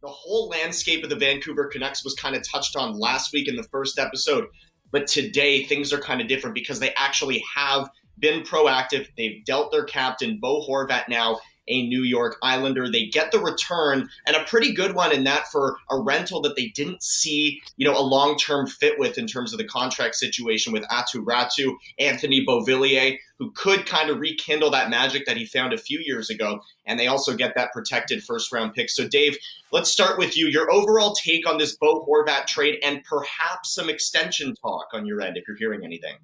the whole landscape of the Vancouver Canucks was kind of touched on last week in the first episode. But today, things are kind of different because they actually have been proactive. They've dealt their captain, Bo Horvat, now a New York Islander. They get the return, and a pretty good one in that for a rental that they didn't see, a long-term fit with in terms of the contract situation with Aatu Räty, Anthony Beauvillier, who could kind of rekindle that magic that he found a few years ago. And they also get that protected first-round pick. So, Dave, let's start with you. Your overall take on this Bo Horvat trade and perhaps some extension talk on your end, if you're hearing anything.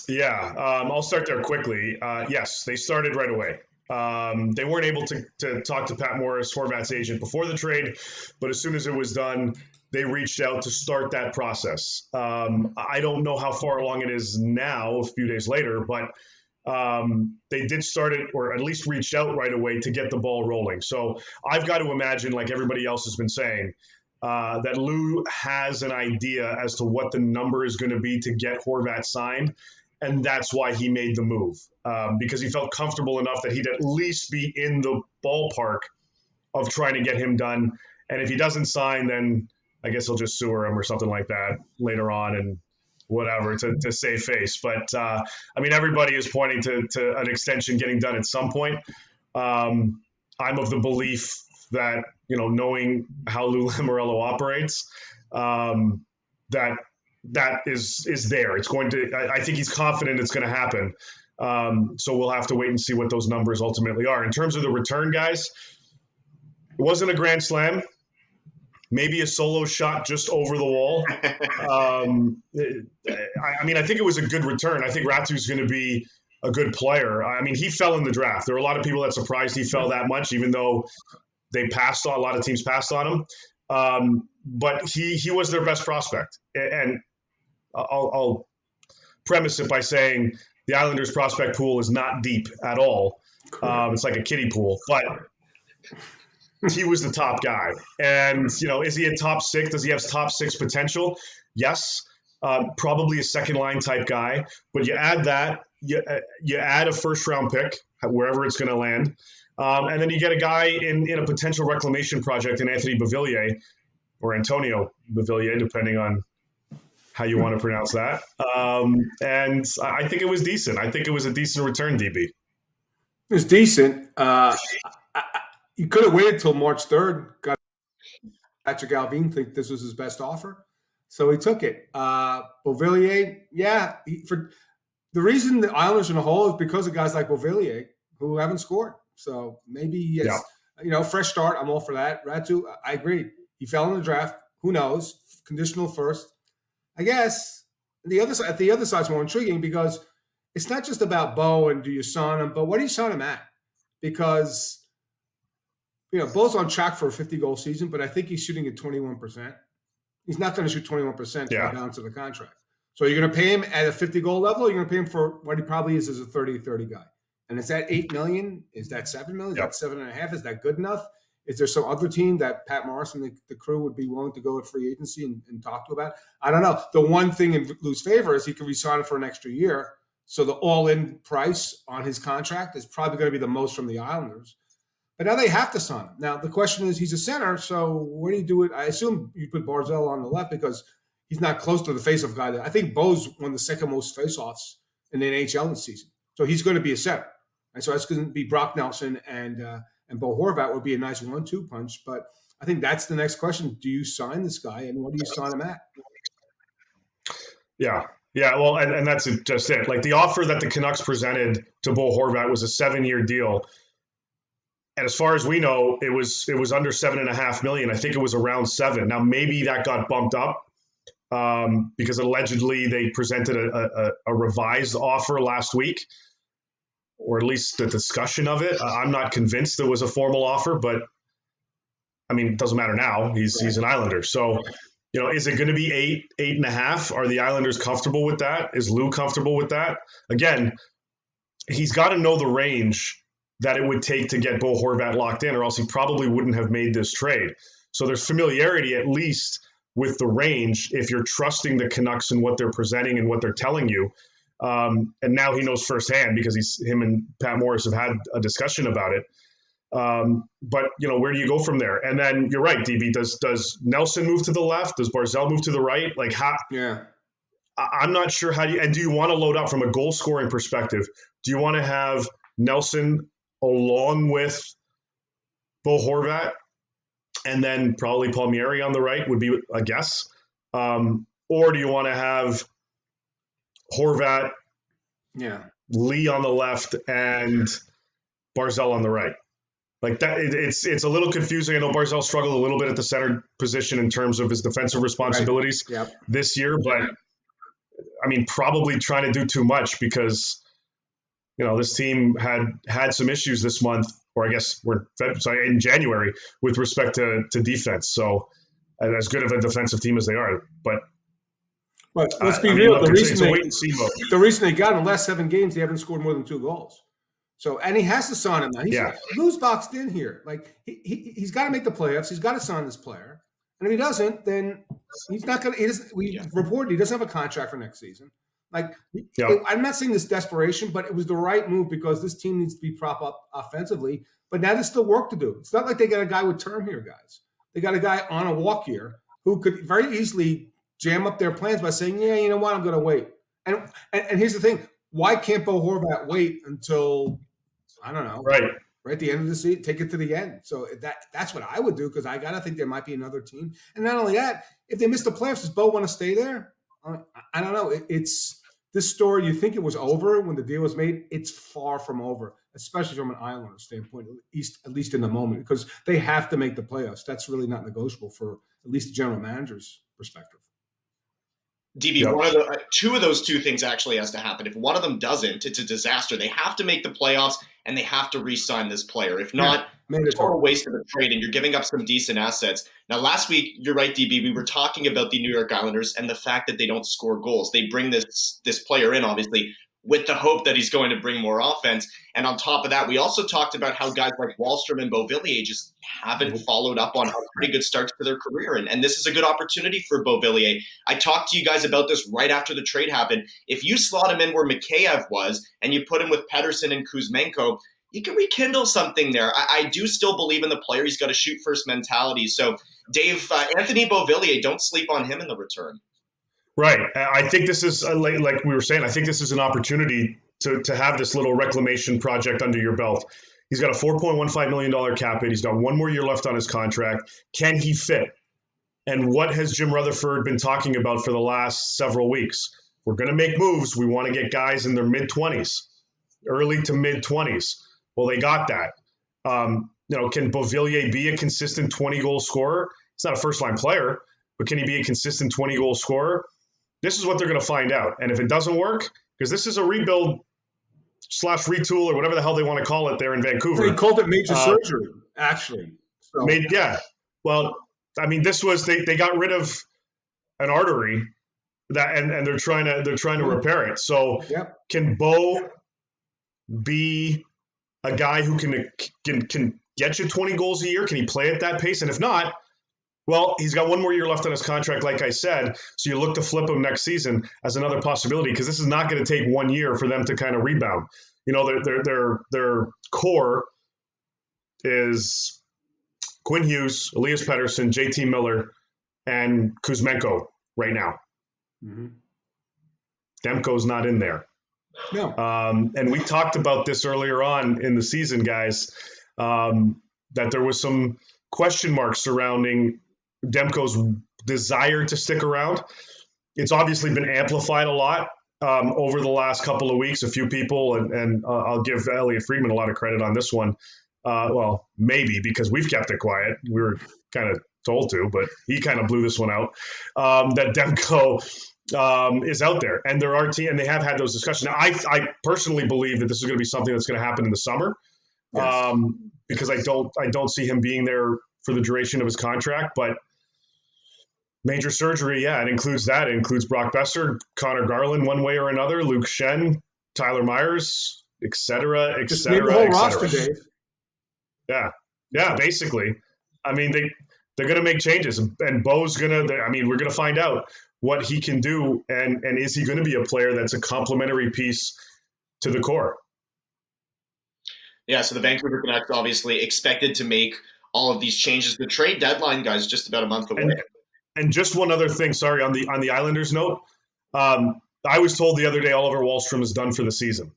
Yeah, I'll start there quickly. Yes, they started right away. They weren't able to talk to Pat Morris, Horvat's agent, before the trade, but as soon as it was done, they reached out to start that process. I don't know how far along it is now, a few days later, but they did start it, or at least reached out right away to get the ball rolling. So I've got to imagine, like everybody else has been saying, that Lou has an idea as to what the number is going to be to get Horvat signed. And that's why he made the move, because he felt comfortable enough that he'd at least be in the ballpark of trying to get him done. And if he doesn't sign, then I guess he'll just sewer him or something like that later on and whatever to save face. But, everybody is pointing to an extension getting done at some point. I'm of the belief that, knowing how Lou Lamoriello operates, that is there. It's going to, I think he's confident it's going to happen. So we'll have to wait and see what those numbers ultimately are. In terms of the return, guys, it wasn't a grand slam, maybe a solo shot just over the wall. I think it was a good return. I think Räty's going to be a good player. He fell in the draft. There are a lot of people that surprised he fell that much, even though a lot of teams passed on him. But he was their best prospect. And I'll premise it by saying the Islanders' prospect pool is not deep at all. It's like a kiddie pool, but he was the top guy. And, is he a top six? Does he have top six potential? Yes, probably a second line type guy. But you add that, you add a first round pick, wherever it's going to land. And then you get a guy in a potential reclamation project in Anthony Beauvillier, or Antonio Beauvillier, depending on how you want to pronounce that. And I think it was decent. I think it was a decent return, DB. It was decent. You could have waited till March 3rd. Got Patrick Alvin think this was his best offer. So he took it. Beauvillier, for the reason the Islanders are in a hole is because of guys like Beauvillier who haven't scored. So maybe he has, fresh start. I'm all for that. Räty, I agree. He fell in the draft. Who knows? Conditional first. I guess the other side's more intriguing because it's not just about Bo and do you sign him, but what do you sign him at? Because, Bo's on track for a 50-goal season, but I think he's shooting at 21%. He's not going to shoot 21% for the balance of the contract. So you're going to pay him at a 50-goal level, or you're going to pay him for what he probably is as a 30-30 guy. And is that $8 million? Is that $7 million? Is that $7.5 million? Is that good enough? Is there some other team that Pat Morris and the crew would be willing to go at free agency and talk to about? I don't know. The one thing in Lou's favor is he can re-sign it for an extra year. So the all-in price on his contract is probably going to be the most from the Islanders. But now they have to sign him. Now the question is, he's a center, so where do you do it? I assume you put Barzal on the left because he's not close to the face-off guy. I think Bo's won the second most face-offs in the NHL this season. So he's going to be a center. And so it's going to be Brock Nelson and Bo Horvat would be a nice 1-2 punch. But I think that's the next question. Do you sign this guy, and what do you sign him at? Yeah. Well, and that's just it. Like the offer that the Canucks presented to Bo Horvat was a 7-year deal. And as far as we know, it was under $7.5 million. I think it was around $7. Now, maybe that got bumped up because allegedly they presented a revised offer last week, or at least the discussion of it. I'm not convinced there was a formal offer, but it doesn't matter now. He's an Islander. So, is it going to be 8.5? Are the Islanders comfortable with that? Is Lou comfortable with that? Again, he's got to know the range that it would take to get Bo Horvat locked in, or else he probably wouldn't have made this trade. So there's familiarity at least with the range if you're trusting the Canucks and what they're presenting and what they're telling you. And now he knows firsthand because him and Pat Morris have had a discussion about it. But where do you go from there? And then you're right, DB. Does Nelson move to the left? Does Barzal move to the right? Like how? Yeah. I'm not sure how you. And do you want to load up from a goal scoring perspective? Do you want to have Nelson along with Bo Horvat, and then probably Palmieri on the right would be a guess, or do you want to have Horvat, Lee on the left, and Barzal on the right? Like that, it's a little confusing. I know Barzal struggled a little bit at the center position in terms of his defensive responsibilities this year, but I mean, probably trying to do too much because this team had some issues this month, or I guess in January with respect to defense. So as good of a defensive team as they are, but let's be real. Look, it's a wait and see mode. The reason they got in the last 7 games, they haven't scored more than 2 goals. So, and he has to sign him now. Lou's boxed in here. Like he's got to make the playoffs. He's got to sign this player. And if he doesn't, then he's not going to. We reported he doesn't have a contract for next season. Like I'm not saying this desperation, but it was the right move because this team needs to be propped up offensively. But now there's still work to do. It's not like they got a guy with term here, guys. They got a guy on a walk here who could very easily jam up their plans by saying, "Yeah, you know what? I'm going to wait." And here's the thing: why can't Bo Horvat wait until I don't know, right at the end of the season, take it to the end? So that's what I would do because I gotta think there might be another team. And not only that, if they miss the playoffs, does Bo want to stay there? I don't know. It's this story. You think it was over when the deal was made? It's far from over, especially from an Islander standpoint, at least in the moment, because they have to make the playoffs. That's really not negotiable for at least the general manager's perspective. DB, two of those two things actually has to happen. If one of them doesn't, it's a disaster. They have to make the playoffs and they have to re-sign this player. If not, it's a total waste of a trade and you're giving up some decent assets. Now, last week, you're right, DB, we were talking about the New York Islanders and the fact that they don't score goals. They bring this player in, obviously, with the hope that he's going to bring more offense. And on top of that, we also talked about how guys like Wahlstrom and Beauvillier just haven't followed up on pretty good starts to their career. And this is a good opportunity for Beauvillier. I talked to you guys about this right after the trade happened. If you slot him in where Mikheyev was and you put him with Pettersson and Kuzmenko, you can rekindle something there. I do still believe in the player. He's got a shoot first mentality. So, Dave, Anthony Beauvillier, don't sleep on him in the return. Right. I think this is, like we were saying, I think this is an opportunity to have this little reclamation project under your belt. He's got a $4.15 million cap hit. He's got 1 more year left on his contract. Can he fit? And what has Jim Rutherford been talking about for the last several weeks? We're going to make moves. We want to get guys in their mid-20s, early to mid-20s. Well, they got that. Can Beauvillier be a consistent 20-goal scorer? He's not a first-line player, but can he be a consistent 20-goal scorer? This is what they're going to find out. And if it doesn't work, because this is a rebuild / retool or whatever the hell they want to call it there in Vancouver. They called it major surgery, actually. So. Well, I mean, this was they got rid of an artery that, and they're trying to repair it. So can Bo be a guy who can get you 20 goals a year? Can he play at that pace? And if not, well, he's got 1 more year left on his contract, like I said. So you look to flip him next season as another possibility because this is not going to take 1 year for them to kind of rebound. Their core is Quinn Hughes, Elias Pettersson, JT Miller, and Kuzmenko right now. Mm-hmm. Demko's not in there. No. And we talked about this earlier on in the season, guys, that there was some question marks surrounding Demko's desire to stick around. It's obviously been amplified a lot over the last couple of weeks. A few people, and I'll give Elliot Friedman a lot of credit on this one. Well, maybe because we've kept it quiet. We were kind of told to, but he kind of blew this one out, that Demko is out there. And there are and they have had those discussions. Now, I personally believe that this is going to be something that's going to happen in the summer, because I don't see him being there for the duration of his contract. But major surgery, it includes that. It includes Brock Besser, Connor Garland, one way or another, Luke Shen, Tyler Myers, et cetera, et Just cetera, name the whole et cetera. roster, Dave. Yeah, basically. I mean, they're going to make changes, and Bo's we're going to find out what he can do, and is he going to be a player that's a complementary piece to the core? Yeah, so the Vancouver Canucks obviously expected to make all of these changes. The trade deadline, guys, just about a month away. And just one other thing, sorry, on the Islanders note, I was told the other day Oliver Wahlstrom is done for the season.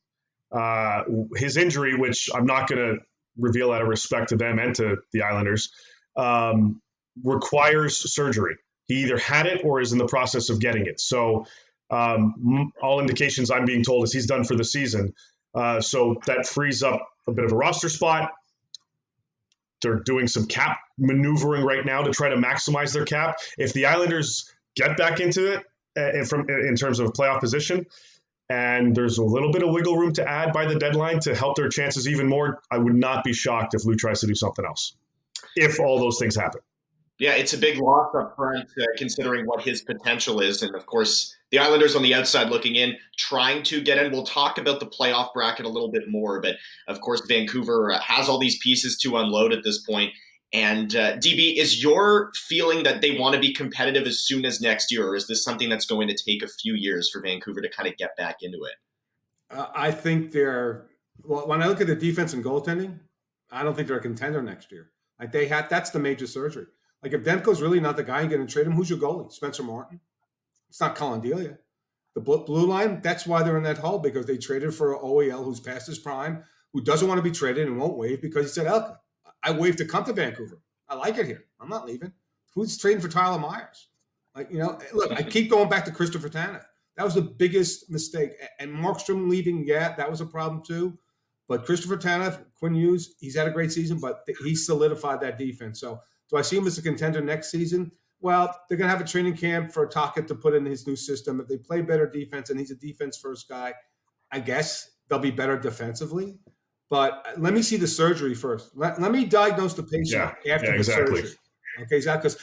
His injury, which I'm not going to reveal out of respect to them and to the Islanders, requires surgery. He either had it or is in the process of getting it. So all indications I'm being told is he's done for the season. So that frees up a bit of a roster spot. They're doing some cap maneuvering right now to try to maximize their cap. If the Islanders get back into it in terms of playoff position, and there's a little bit of wiggle room to add by the deadline to help their chances even more, I would not be shocked if Lou tries to do something else, if all those things happen. Yeah, it's a big loss up front, considering what his potential is. And, of course, the Islanders on the outside looking in, trying to get in. We'll talk about the playoff bracket a little bit more. But, of course, Vancouver has all these pieces to unload at this point. And, DB, is your feeling that they want to be competitive as soon as next year? Or is this something that's going to take a few years for Vancouver to kind of get back into it? I think they're – well, when I look at the defense and goaltending, I don't think they're a contender next year. Like that's the major surgery. Like if Demko's really not the guy, you're going to trade him. Who's your goalie? Spencer Martin? It's not Colin Delia. The blue line, that's why they're in that hole, because they traded for OEL who's past his prime, who doesn't want to be traded and won't waive because he said, Elka, I waived to come to Vancouver. I like it here. I'm not leaving. Who's trading for Tyler Myers? Like, look, I keep going back to Christopher Tanev. That was the biggest mistake. And Markstrom leaving, yeah, that was a problem too. But Christopher Tanev, Quinn Hughes, he's had a great season, but he solidified that defense. So do I see him as a contender next season? Well, they're going to have a training camp for Taka to put in his new system. If they play better defense and he's a defense-first guy, I guess they'll be better defensively. But let me see the surgery first. Let me diagnose the patient after the surgery. Okay, Zach, because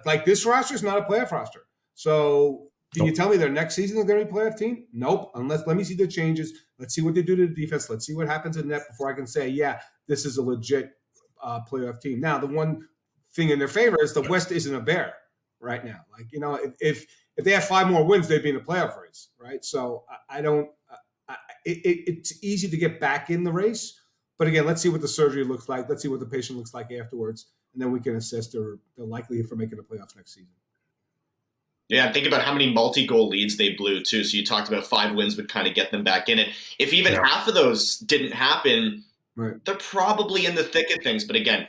like this roster is not a playoff roster. So can you tell me their next season is going to be a playoff team? Nope. Let me see the changes. Let's see what they do to the defense. Let's see what happens in net before I can say, yeah, this is a legit playoff team. Now, the one thing in their favor is the West isn't a bear right now. Like, if they have 5 more wins, they'd be in the playoff race, right? So I don't. It's easy to get back in the race, but again, let's see what the surgery looks like. Let's see what the patient looks like afterwards, and then we can assess the likelihood for making the playoffs next season. Yeah, think about how many multi-goal leads they blew too. So you talked about 5 wins would kind of get them back in it. If even half of those didn't happen, right, they're probably in the thick of things. But again,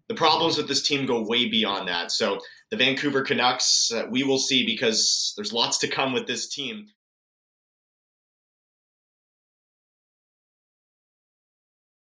the problems with this team go way beyond that. So the Vancouver Canucks, we will see, because there's lots to come with this team.